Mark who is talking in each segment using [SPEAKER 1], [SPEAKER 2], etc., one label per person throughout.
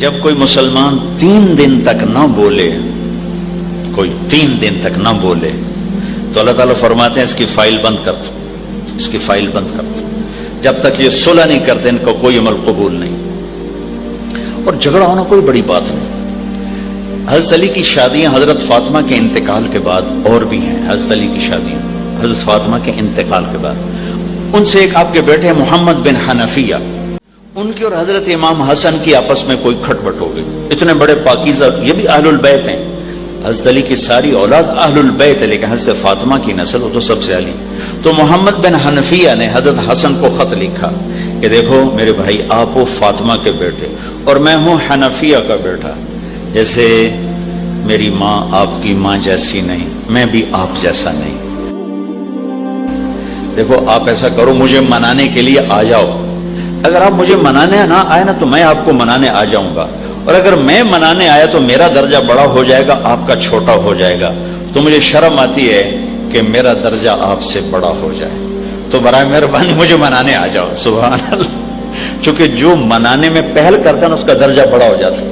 [SPEAKER 1] جب کوئی مسلمان 3 دن تک نہ بولے، کوئی 3 دن تک نہ بولے تو اللہ تعالیٰ فرماتے ہیں اس کی فائل بند کر دو، اس کی فائل بند کر دو، جب تک یہ صلح نہیں کرتے ان کا کوئی عمل قبول نہیں۔ اور جھگڑا ہونا کوئی بڑی بات نہیں۔ حضرت علی کی شادیاں حضرت فاطمہ کے انتقال کے بعد اور بھی ہیں۔ حضرت علی کی شادیاں حضرت فاطمہ کے انتقال کے بعد، ان سے ایک آپ کے بیٹے محمد بن حنفیہ، ان کی اور حضرت امام حسن کی آپس میں کوئی کھٹ بٹ ہو گئی۔ اتنے بڑے پاکیزہ، یہ بھی اہل البیت ہیں، حضرت علی کی ساری اولاد اہل البیت ہے، لیکن حضرت فاطمہ کی نسل وہ تو سب سے علی۔ تو محمد بن حنفیہ نے حضرت حسن کو خط لکھا کہ دیکھو میرے بھائی، آپ ہو فاطمہ کے بیٹے اور میں ہوں حنفیہ کا بیٹا، جیسے میری ماں آپ کی ماں جیسی نہیں، میں بھی آپ جیسا نہیں۔ دیکھو آپ ایسا کرو، مجھے منانے کے لیے آ جاؤ، اگر آپ مجھے منانے نہ آئے نا تو میں آپ کو منانے آ جاؤں گا، اور اگر میں منانے آیا تو میرا درجہ بڑا ہو جائے گا، آپ کا چھوٹا ہو جائے گا، تو مجھے شرم آتی ہے کہ میرا درجہ آپ سے بڑا ہو جائے، تو برائے مہربانی مجھے منانے آ جاؤ۔ سبحان اللہ، چونکہ جو منانے میں پہل کرتا ہے نا اس کا درجہ بڑا ہو جاتا،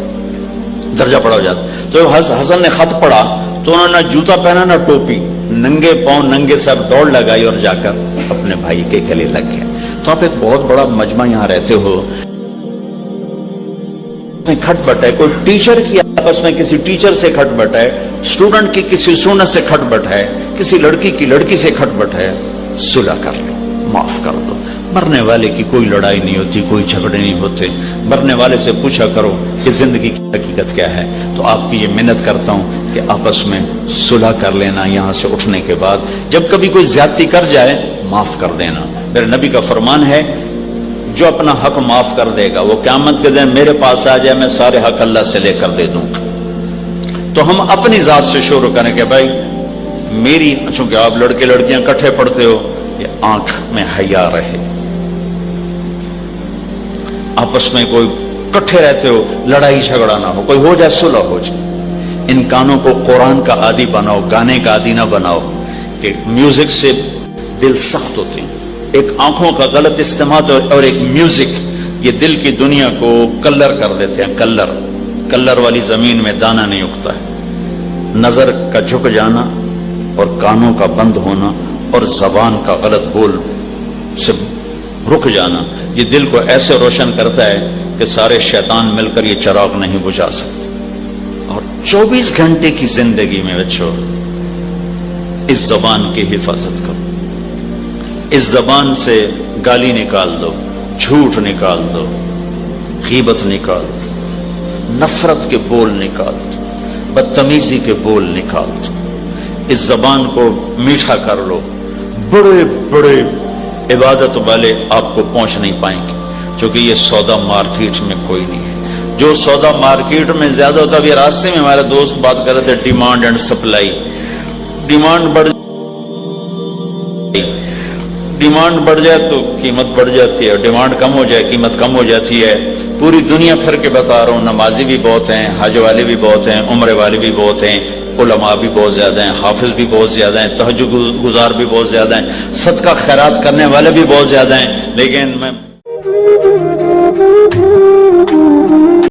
[SPEAKER 1] درجہ بڑا ہو جاتا۔ تو حسن نے خط پڑھا تو انہوں نے جوتا پہنا نہ ٹوپی، ننگے پاؤں ننگے سر دوڑ لگائی اور جا کر اپنے بھائی کے گلے لگ گئے۔ تو آپ ایک بہت بڑا مجمع یہاں رہتے ہو، کھٹ بٹ ہے، کوئی ٹیچر کی آپس میں کسی ٹیچر سے کھٹ بٹ ہے، اسٹوڈنٹ کی کسی اسٹوڈنٹ سے کھٹ بٹ ہے، کسی لڑکی کی لڑکی سے کھٹ بٹ ہے، صلح کر لو، معاف کر دو۔ مرنے والے کی کوئی لڑائی نہیں ہوتی، کوئی جھگڑے نہیں ہوتے۔ مرنے والے سے پوچھا کرو کہ زندگی کی حقیقت کیا ہے۔ تو آپ کی یہ منت کرتا ہوں کہ آپس میں صلح کر لینا، یہاں سے اٹھنے کے بعد جب کبھی کوئی زیادتی کر جائے معاف کر دینا۔ میرے نبی کا فرمان ہے جو اپنا حق معاف کر دے گا وہ قیامت کے دن میرے پاس آ جائے، میں سارے حق اللہ سے لے کر دے دوں گا۔ تو ہم اپنی ذات سے شروع کریں کہ بھائی میری، چونکہ آپ لڑکے لڑکیاں کٹھے پڑھتے ہو، یہ آنکھ میں حیا رہے، آپس میں کوئی کٹھے رہتے ہو، لڑائی جھگڑا نہ ہو، کوئی ہو جائے صلح ہو جائے۔ ان کانوں کو قرآن کا عادی بناؤ، گانے کا عادی نہ بناؤ کہ میوزک سے دل سخت ہوتے ہیں۔ ایک آنکھوں کا غلط استعمال اور ایک میوزک، یہ دل کی دنیا کو کلر کر دیتے ہیں۔ کلر والی زمین میں دانہ نہیں اگتا ہے۔ نظر کا جھک جانا اور کانوں کا بند ہونا اور زبان کا غلط بول سے رک جانا، یہ دل کو ایسے روشن کرتا ہے کہ سارے شیطان مل کر یہ چراغ نہیں بجھا سکتے۔ اور 24 گھنٹے کی زندگی میں بچو اس زبان کی حفاظت کرو، اس زبان سے گالی نکال دو، جھوٹ نکال دو، غیبت نکال دو، نفرت کے بول نکال دو، بدتمیزی کے بول نکال دو۔ اس زبان کو میٹھا کر لو۔ بڑے بڑے عبادت والے آپ کو پہنچ نہیں پائیں گے، چونکہ یہ سودا مارکیٹ میں کوئی نہیں ہے۔ جو سودا مارکیٹ میں زیادہ ہوتا ہے، ابھی راستے میں ہمارے دوست بات کر رہے تھے ڈیمانڈ اینڈ سپلائی۔ ڈیمانڈ بڑھ جائے تو قیمت بڑھ جاتی ہے، ڈیمانڈ کم ہو جائے قیمت کم ہو جاتی ہے۔ پوری دنیا پھر کے بتا رہا ہوں، نمازی بھی بہت ہیں، حج والے بھی بہت ہیں، عمرے والے بھی بہت ہیں، علماء بھی بہت زیادہ ہیں، حافظ بھی بہت زیادہ ہیں، تہجد گزار بھی بہت زیادہ ہیں، صدقہ خیرات کرنے والے بھی بہت زیادہ ہیں، لیکن میں